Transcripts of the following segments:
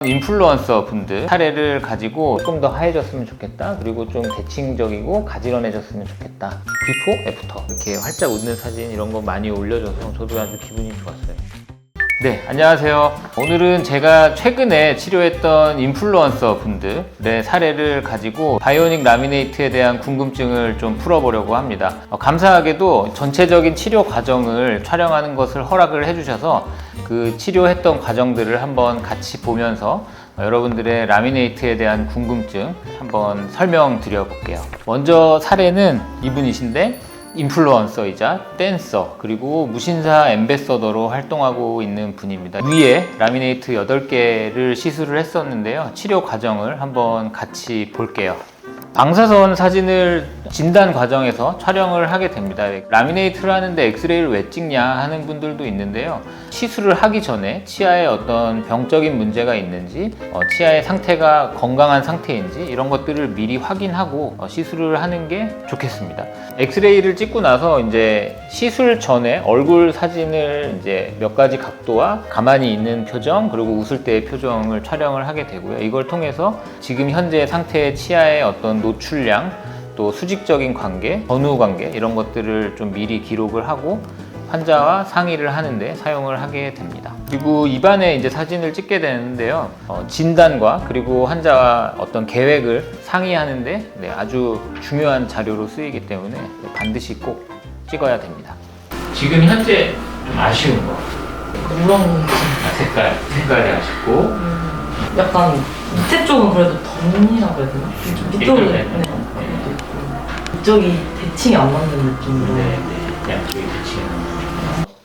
인플루언서 분들 사례를 가지고 조금 더 하얘졌으면 좋겠다, 그리고 좀 대칭적이고 가지런해졌으면 좋겠다, 비포, 애프터 이렇게 활짝 웃는 사진 이런 거 많이 올려줘서 저도 아주 기분이 좋았어요. 네, 안녕하세요. 오늘은 제가 최근에 치료했던 인플루언서 분들의 사례를 가지고 바이오닉 라미네이트에 대한 궁금증을 좀 풀어보려고 합니다. 감사하게도 전체적인 치료 과정을 촬영하는 것을 허락을 해주셔서 그 치료했던 과정들을 한번 같이 보면서 여러분들의 라미네이트에 대한 궁금증 한번 설명드려 볼게요. 먼저 사례는 이분이신데 인플루언서이자 댄서 그리고 무신사 앰베서더로 활동하고 있는 분입니다. 위에 라미네이트 8개를 시술을 했었는데요. 치료 과정을 한번 같이 볼게요. 방사선 사진을 진단 과정에서 촬영을 하게 됩니다. 라미네이트를 하는데 엑스레이를 왜 찍냐 하는 분들도 있는데요. 시술을 하기 전에 치아에 어떤 병적인 문제가 있는지, 치아의 상태가 건강한 상태인지 이런 것들을 미리 확인하고 시술을 하는 게 좋겠습니다. 엑스레이를 찍고 나서 이제 시술 전에 얼굴 사진을 이제 몇 가지 각도와 가만히 있는 표정 그리고 웃을 때의 표정을 촬영을 하게 되고요. 이걸 통해서 지금 현재 상태의 치아의 어떤 노출량, 또 수직적인 관계, 전후 관계 이런 것들을 좀 미리 기록을 하고 환자와 상의를 하는데 사용을 하게 됩니다. 그리고 입안에 이제 사진을 찍게 되는데요. 진단과 그리고 환자와 어떤 계획을 상의하는데 아주 중요한 자료로 쓰이기 때문에 반드시 꼭 찍어야 됩니다. 지금 현재 좀 아쉬운 거. 물론 색깔이 아쉽고 약간 밑에 쪽은 그래도 덧이라고 해야 되나? 이쪽이 이쪽이 대칭이 안 맞는 느낌으로. 양쪽이 대칭이 안 맞는.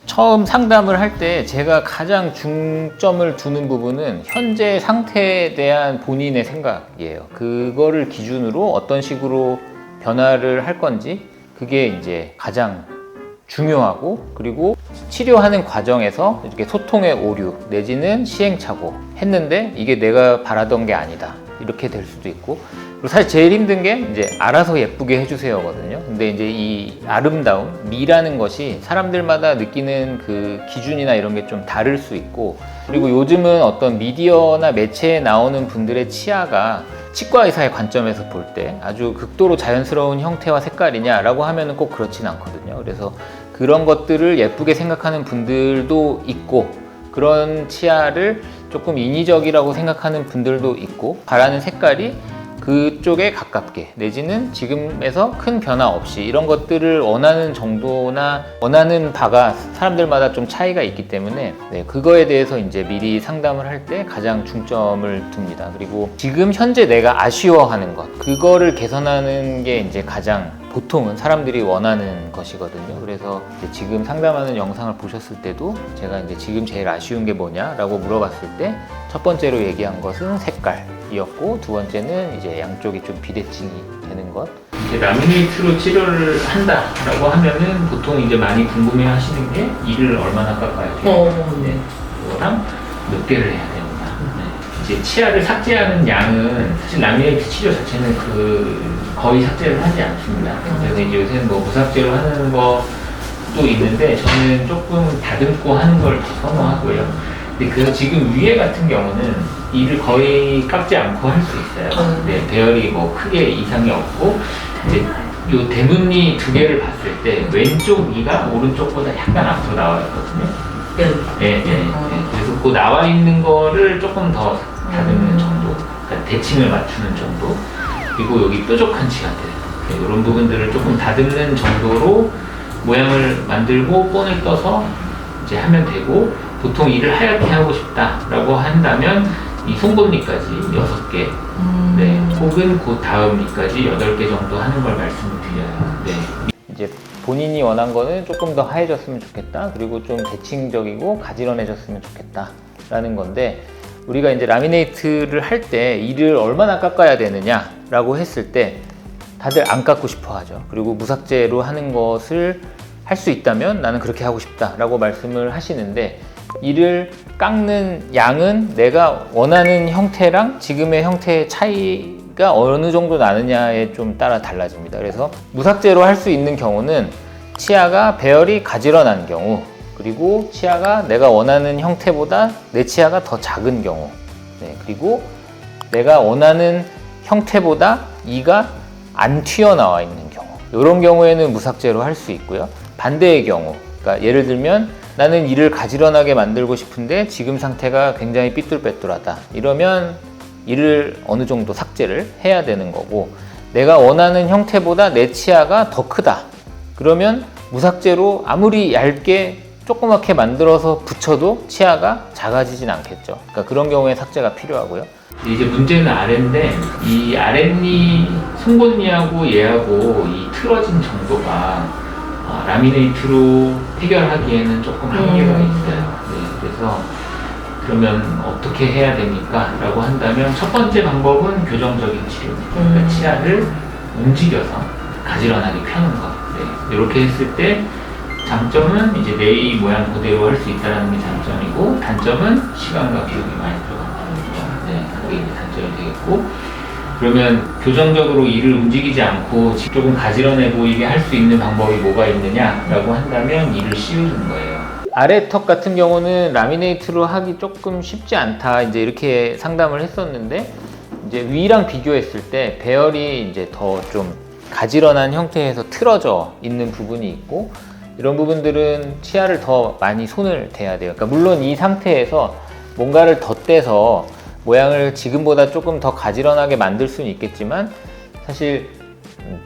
처음 상담을 할 때 제가 가장 중점을 두는 부분은 현재 상태에 대한 본인의 생각이에요. 그거를 기준으로 어떤 식으로 변화를 할 건지 그게 이제 가장 중요하고, 그리고 치료하는 과정에서 이렇게 소통의 오류 내지는 시행착오 했는데 이게 내가 바라던 게 아니다 이렇게 될 수도 있고, 그리고 사실 제일 힘든 게 이제 알아서 예쁘게 해주세요거든요. 근데 이제 이 아름다움, 미라는 것이 사람들마다 느끼는 그 기준이나 이런 게 좀 다를 수 있고, 그리고 요즘은 어떤 미디어나 매체에 나오는 분들의 치아가 치과 의사의 관점에서 볼 때 아주 극도로 자연스러운 형태와 색깔이냐라고 하면은 꼭 그렇진 않거든요. 그래서 그런 것들을 예쁘게 생각하는 분들도 있고, 그런 치아를 조금 인위적이라고 생각하는 분들도 있고, 바라는 색깔이 그쪽에 가깝게 내지는 지금에서 큰 변화 없이 이런 것들을 원하는 정도나 원하는 바가 사람들마다 좀 차이가 있기 때문에 그거에 대해서 이제 미리 상담을 할 때 가장 중점을 둡니다. 그리고 지금 현재 내가 아쉬워하는 것, 그거를 개선하는 게 이제 가장 보통은 사람들이 원하는 것이거든요. 그래서 이제 지금 상담하는 영상을 보셨을 때도 제가 이제 지금 제일 아쉬운 게 뭐냐라고 물어봤을 때 첫 번째로 얘기한 것은 색깔이었고, 두 번째는 이제 양쪽이 좀 비대칭이 되는 것. 이제 라미네이트로 치료를 한다라고 하면은 보통 이제 많이 궁금해 하시는 게 이를 얼마나 깎아야 돼요? 그거랑 몇 개를 해야 됩니다. 이제 치아를 삭제하는 양은 사실 라미네이트 치료 자체는 거의 삭제를 하지 않습니다. 그래서 이제 요새는 뭐 무삭제로 하는 것도 있는데 저는 조금 다듬고 하는 걸 더 선호하고요. 근데 그 지금 위에 같은 경우는 이를 거의 깎지 않고 할 수 있어요. 배열이 뭐 크게 이상이 없고, 이제 요 대문니 두 개를 봤을 때 왼쪽 이가 오른쪽보다 약간 앞으로 나와 있거든요. 그래서 그 나와 있는 거를 조금 더 다듬는 정도, 그러니까 대칭을 맞추는 정도, 그리고 여기 뾰족한 치아들 이런 부분들을 조금 다듬는 정도로 모양을 만들고 본을 떠서 이제 하면 되고, 보통 이를 하얗게 하고 싶다라고 한다면 이 송곳니까지 6개, 혹은 그 다음 니까지 8개 정도 하는 걸 말씀을 드려요. 이제 본인이 원한 거는 조금 더 하얘졌으면 좋겠다, 그리고 좀 대칭적이고 가지런해졌으면 좋겠다 라는 건데, 우리가 이제 라미네이트를 할 때 이를 얼마나 깎아야 되느냐라고 했을 때 다들 안 깎고 싶어 하죠. 그리고 무삭제로 하는 것을 할 수 있다면 나는 그렇게 하고 싶다라고 말씀을 하시는데, 이를 깎는 양은 내가 원하는 형태랑 지금의 형태의 차이가 어느 정도 나느냐에 좀 따라 달라집니다. 그래서 무삭제로 할 수 있는 경우는 치아가 배열이 가지런한 경우, 그리고 치아가 내가 원하는 형태보다 내 치아가 더 작은 경우, 네, 그리고 내가 원하는 형태보다 이가 안 튀어나와 있는 경우, 이런 경우에는 무삭제로 할 수 있고요. 반대의 경우, 그러니까 예를 들면 나는 이를 가지런하게 만들고 싶은데 지금 상태가 굉장히 삐뚤빼뚤하다, 이러면 이를 어느 정도 삭제를 해야 되는 거고, 내가 원하는 형태보다 내 치아가 더 크다, 그러면 무삭제로 아무리 얇게 조그맣게 만들어서 붙여도 치아가 작아지진 않겠죠. 그러니까 그런 경우에 삭제가 필요하고요. 이제 문제는 아래인데, 이 아랫니, 송곳니하고 얘하고 이 틀어진 정도가 라미네이트로 해결하기에는 조금 한계가 있어요. 네, 그래서 그러면 어떻게 해야 됩니까? 라고 한다면 첫 번째 방법은 교정적인 치료입니다. 그러니까 치아를 움직여서 가지런하게 펴는 거. 네, 이렇게 했을 때 장점은 이제 레이 모양 그대로 할 수 있다는 게 장점이고, 단점은 시간과 비용이 많이 들어간다는 거. 네, 그게 이제 단점이 되겠고, 그러면 교정적으로 이를 움직이지 않고 조금 가지런해 보이게 할 수 있는 방법이 뭐가 있느냐라고 한다면 이를 씌우는 거예요. 아래턱 같은 경우는 라미네이트로 하기 조금 쉽지 않다, 이제 이렇게 상담을 했었는데, 이제 위랑 비교했을 때 배열이 이제 더 좀 가지런한 형태에서 틀어져 있는 부분이 있고, 이런 부분들은 치아를 더 많이 손을 대야 돼요. 그러니까 물론 이 상태에서 뭔가를 덧대서 모양을 지금보다 조금 더 가지런하게 만들 수는 있겠지만, 사실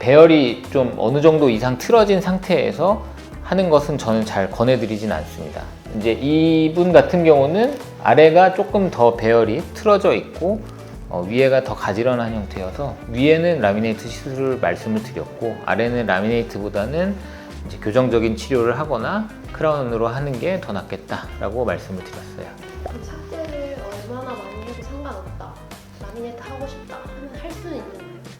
배열이 좀 어느 정도 이상 틀어진 상태에서 하는 것은 저는 잘 권해드리진 않습니다. 이제 이분 같은 경우는 아래가 조금 더 배열이 틀어져 있고 위에가 더 가지런한 형태여서 위에는 라미네이트 시술을 말씀을 드렸고, 아래는 라미네이트보다는 이제 교정적인 치료를 하거나 크라운으로 하는 게 더 낫겠다라고 말씀을 드렸어요. 삭제를 얼마나 많이 해도 상관없다, 라미네이트 하고 싶다 하면 할 수는 있나요?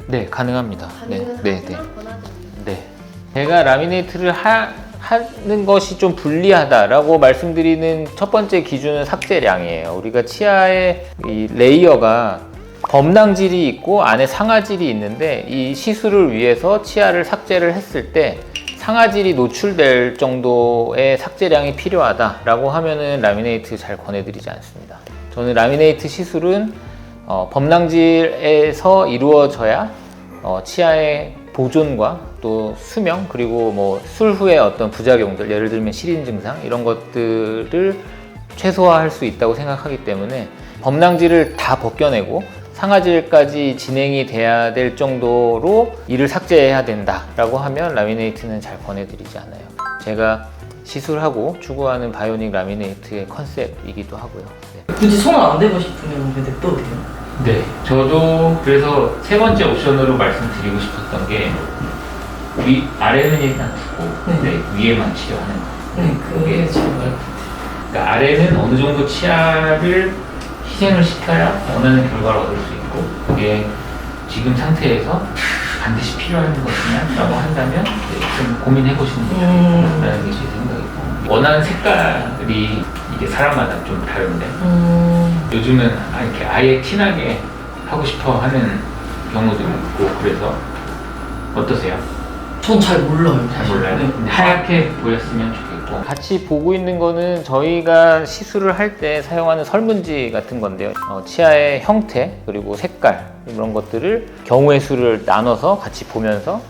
네, 가능합니다. 가능은 하지만 권하지 않는다. 네. 제가 라미네이트를 하는 것이 좀 불리하다라고 말씀드리는 첫 번째 기준은 삭제량이에요. 우리가 치아의 이 레이어가 범낭질이 있고 안에 상아질이 있는데, 이 시술을 위해서 치아를 삭제를 했을 때 상아질이 노출될 정도의 삭제량이 필요하다라고 하면은 라미네이트 잘 권해드리지 않습니다. 저는 라미네이트 시술은 범낭질에서 이루어져야 치아의 보존과 또 수명, 그리고 뭐 술 후에 어떤 부작용들, 예를 들면 실인 증상, 이런 것들을 최소화할 수 있다고 생각하기 때문에 범낭질을 다 벗겨내고 상아질까지 진행이 돼야 될 정도로 이를 삭제해야 된다라고 하면 라미네이트는 잘 권해드리지 않아요. 제가 시술하고 추구하는 바이오닉 라미네이트의 컨셉이기도 하고요. 네. 굳이 손을 안 대고 싶으면 왜 냅둬도 돼요? 네, 저도 그래서 세 번째 옵션으로 말씀드리고 싶었던 게, 아래는 일단 두고 네, 위에만 치료하는 거. 네, 그게 좋은 것 같아요. 그러니까 아래는 어느 정도 치아를 희생을 시켜야 원하는 결과를 얻을 수 있고, 그게 지금 상태에서 반드시 필요한 것이냐라고 한다면 좀 고민해 보시는 게 좋겠다는 게 제 생각이고, 원하는 색깔이 이게 사람마다 좀 다른데 요즘은 이렇게 아예 티나게 하고 싶어 하는 경우도 있고, 그래서 어떠세요? 전 잘 몰라요. 잘 사실. 몰라요? 네. 근데 하얗게 보였으면 좋겠고, 같이 보고 있는 거는 저희가 시술을 할 때 사용하는 설문지 같은 건데요. 치아의 형태 그리고 색깔, 이런 것들을 경우의 수를 나눠서 같이 보면서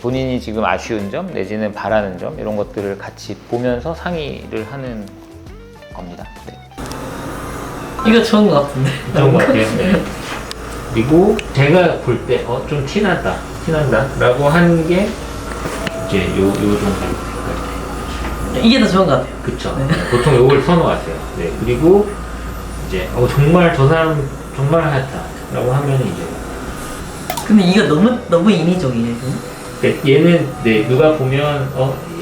본인이 지금 아쉬운 점 내지는 바라는 점, 이런 것들을 같이 보면서 상의를 하는 겁니다. 네. 이거 좋은 것 같은데. 그런 것 같아요. 네. 그리고 제가 볼 때 좀 티난다 라고 하는 게 이제 요 정도 색깔. 이게 더 좋은 것 같아요. 그쵸. 보통 요걸 선호하세요. 네. 그리고 이제 정말 저 사람 정말 하얗다 라고 하면 이제, 근데 이거 너무 인위적이에요. 네, 얘는 네, 누가 보면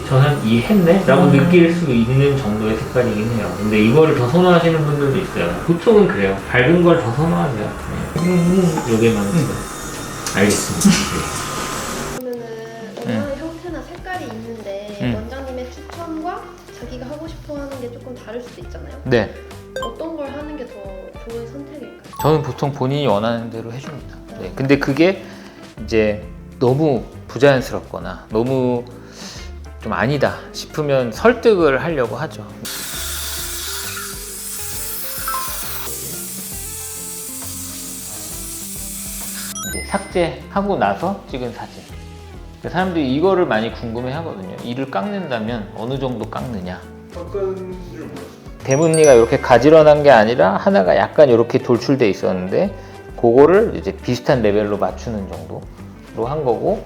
저 사람 이해했네? 라고 느낄 수 있는 정도의 색깔이긴 해요. 근데 이거를 더 선호하시는 분들도 있어요. 보통은 그래요. 밝은 걸 더 선호하세요. 네. 요게만 알겠습니다. 그러면은 원하는 형태나 색깔이 있는데 원장님의 추천과 자기가 하고 싶어 하는 게 조금 다를 수도 있잖아요. 네. 어떤 걸 하는 게 더 좋은 선택일까요? 저는 보통 본인이 원하는 대로 해줍니다. 네. 근데 그게 이제 너무 부자연스럽거나 너무 좀 아니다 싶으면 설득을 하려고 하죠. 이제 삭제하고 나서 찍은 사진. 사람들이 이거를 많이 궁금해 하거든요. 이를 깎는다면 어느 정도 깎느냐. 깎은 줄 몰랐어요. 대문니가 이렇게 가지런한 게 아니라 하나가 약간 이렇게 돌출돼 있었는데 그거를 이제 비슷한 레벨로 맞추는 정도로 한 거고,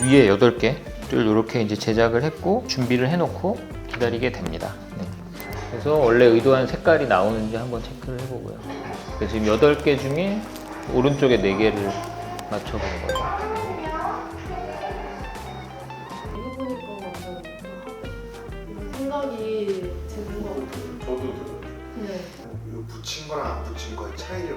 위에 8개를 이렇게 이제 제작을 했고 준비를 해놓고 기다리게 됩니다. 네. 그래서 원래 의도한 색깔이 나오는지 한번 체크를 해보고요. 그래서 지금 8개 중에 오른쪽에 4개를 맞춰보는 거죠. 이거 보니까 완전 이런 생각이 드는 것 같아요. 저도 들어요. 네. 이거 붙인 거랑 안 붙인 거의 차이를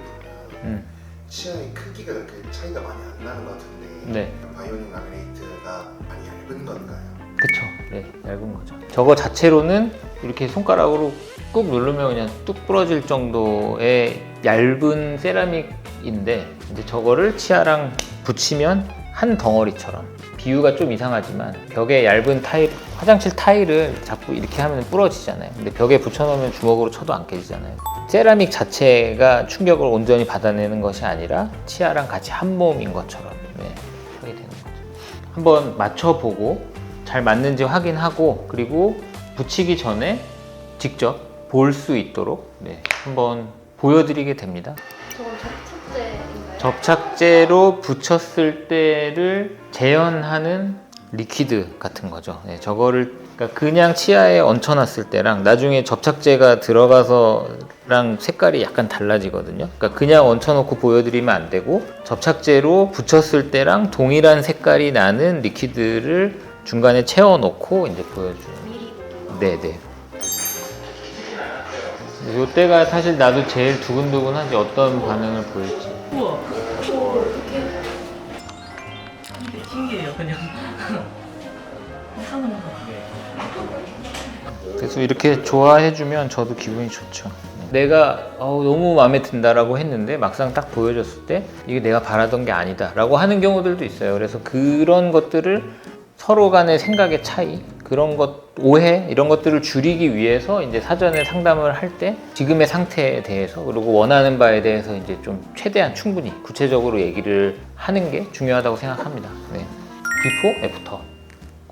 보면 치아의 크기가 그렇게 차이가 많이 안 나는 것 같은데 네. 바이오닉 라미네이트가 많이 얇은 건가요? 그쵸. 네, 얇은 거죠. 저거 자체로는 이렇게 손가락으로 꾹 누르면 그냥 뚝 부러질 정도의 얇은 세라믹인데, 이제 저거를 치아랑 붙이면 한 덩어리처럼, 비유가 좀 이상하지만 벽에 얇은 타일, 화장실 타일을 자꾸 이렇게 하면 부러지잖아요. 근데 벽에 붙여놓으면 주먹으로 쳐도 안 깨지잖아요. 세라믹 자체가 충격을 온전히 받아내는 것이 아니라 치아랑 같이 한 몸인 것처럼, 네, 하게 되는 거죠. 한번 맞춰보고 잘 맞는지 확인하고, 그리고 붙이기 전에 직접 볼 수 있도록, 네, 한번 보여드리게 됩니다. 저건 접착제인가요? 접착제로 붙였을 때를 재현하는 리퀴드 같은 거죠. 네, 저거를 그러니까 그냥 치아에 얹혀놨을 때랑 나중에 접착제가 들어가서랑 색깔이 약간 달라지거든요. 그러니까 그냥 얹혀놓고 보여드리면 안 되고, 접착제로 붙였을 때랑 동일한 색깔이 나는 리퀴드를 중간에 채워놓고 이제 보여주는. 네네. 이때가 사실 나도 제일 두근두근하지, 어떤 반응을 보일지. 우와. 신기해요, 그냥. 이상한 거. 그래서 이렇게 좋아해주면 저도 기분이 좋죠. 내가 너무 마음에 든다라고 했는데 막상 딱 보여줬을 때 이게 내가 바라던 게 아니다 라고 하는 경우들도 있어요. 그래서 그런 것들을 서로 간의 생각의 차이, 그런 것, 오해, 이런 것들을 줄이기 위해서 이제 사전에 상담을 할 때 지금의 상태에 대해서, 그리고 원하는 바에 대해서 이제 좀 최대한 충분히 구체적으로 얘기를 하는 게 중요하다고 생각합니다. 네. 비포, 애프터.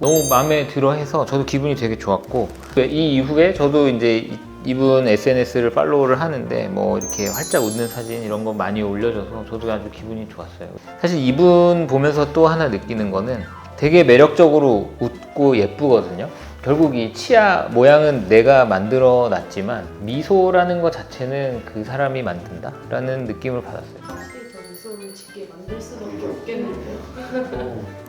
너무 마음에 들어 해서 저도 기분이 되게 좋았고, 이 이후에 저도 이제 이분 SNS를 팔로우를 하는데 뭐 이렇게 활짝 웃는 사진 이런 거 많이 올려줘서 저도 아주 기분이 좋았어요. 사실 이분 보면서 또 하나 느끼는 거는 되게 매력적으로 웃고 예쁘거든요. 결국 이 치아 모양은 내가 만들어 놨지만 미소라는 것 자체는 그 사람이 만든다 라는 느낌을 받았어요. 확실히 더 미소를 짓게 만들 수밖에 없겠는데요.